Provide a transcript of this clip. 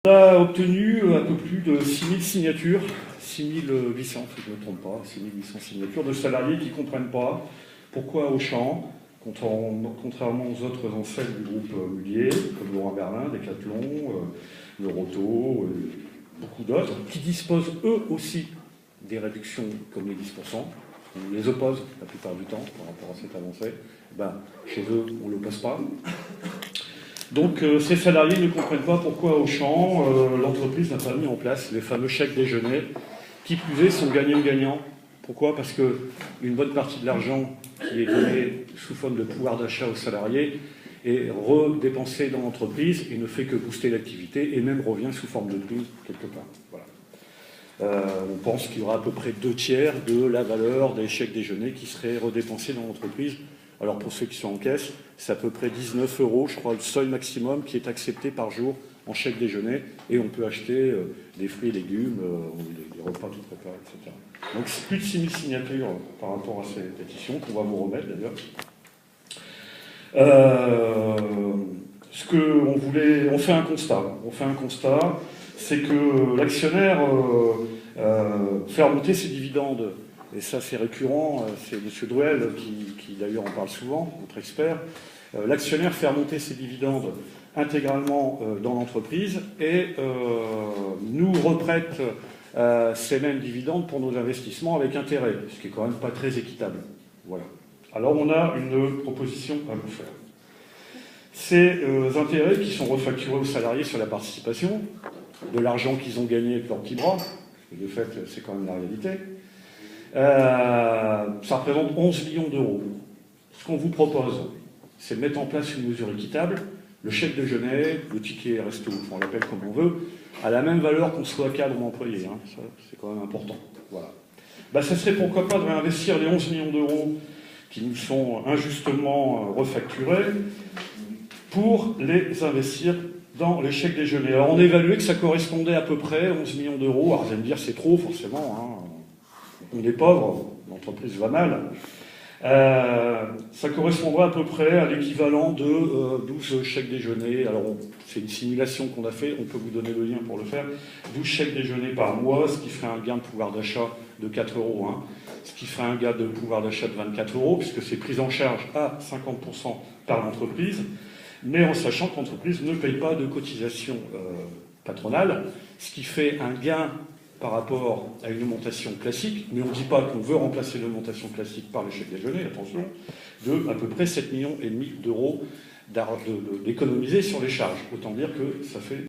On a obtenu un peu plus de 6000 signatures, 6800 si je ne me trompe pas, 6800 signatures de salariés qui ne comprennent pas pourquoi Auchan, contrairement aux autres enseignes du groupe Mullier, comme Laurent Merlin, Decathlon, Neuroto, beaucoup d'autres, qui disposent eux aussi des réductions comme les 10%, on les oppose la plupart du temps par rapport à cette avancée, chez eux on ne l'oppose pas. Donc ces salariés ne comprennent pas pourquoi Auchan, l'entreprise n'a pas mis en place les fameux chèques déjeuner, qui plus est sont gagnants-gagnants. Pourquoi? Parce qu'une bonne partie de l'argent qui est donné sous forme de pouvoir d'achat aux salariés est redépensé dans l'entreprise et ne fait que booster l'activité et même revient sous forme de prime quelque part. Voilà. On pense qu'il y aura à peu près 2/3 de la valeur des chèques déjeuner qui seraient redépensés dans l'entreprise. Alors pour ceux qui sont en caisse, c'est à peu près 19 €, je crois, le seuil maximum qui est accepté par jour en chèque déjeuner. Et on peut acheter des fruits et légumes, des repas tout préparés, etc. Donc c'est plus de 6000 signatures par rapport à ces pétitions, qu'on va vous remettre d'ailleurs. On fait un constat. C'est que l'actionnaire fait remonter ses dividendes. Et ça, c'est récurrent, c'est M. Drouel qui d'ailleurs en parle souvent, notre expert. L'actionnaire fait remonter ses dividendes intégralement dans l'entreprise et nous reprête ces mêmes dividendes pour nos investissements avec intérêt, ce qui est quand même pas très équitable. Voilà. Alors on a une proposition à vous faire. Ces intérêts qui sont refacturés aux salariés sur la participation, de l'argent qu'ils ont gagné avec leur petit bras, de fait c'est quand même la réalité, ça représente 11 millions d'euros. Ce qu'on vous propose, c'est de mettre en place une mesure équitable, le chèque déjeuner, le ticket resto, on l'appelle comme on veut, à la même valeur qu'on soit cadre ou employé. Hein. Ça, c'est quand même important. Voilà. Ça serait pourquoi pas de réinvestir les 11 millions d'euros qui nous sont injustement refacturés pour les investir dans les chèques déjeuner. Alors on évaluait que ça correspondait à peu près 11 millions d'euros. Alors vous allez me dire c'est trop forcément, hein. On est pauvre, l'entreprise va mal. Ça correspondra à peu près à l'équivalent de 12 chèques déjeuner. Alors, c'est une simulation qu'on a fait, on peut vous donner le lien pour le faire. 12 chèques déjeuner par mois, ce qui ferait un gain de pouvoir d'achat de 4 €, hein, ce qui ferait un gain de pouvoir d'achat de 24 €, puisque c'est pris en charge à 50% par l'entreprise, mais en sachant que l'entreprise ne paye pas de cotisation patronale, ce qui fait un gain par rapport à une augmentation classique, mais on ne dit pas qu'on veut remplacer l'augmentation classique par le chèque déjeuner, attention, de à peu près 7,5 millions d'euros d'économiser sur les charges. Autant dire que ça fait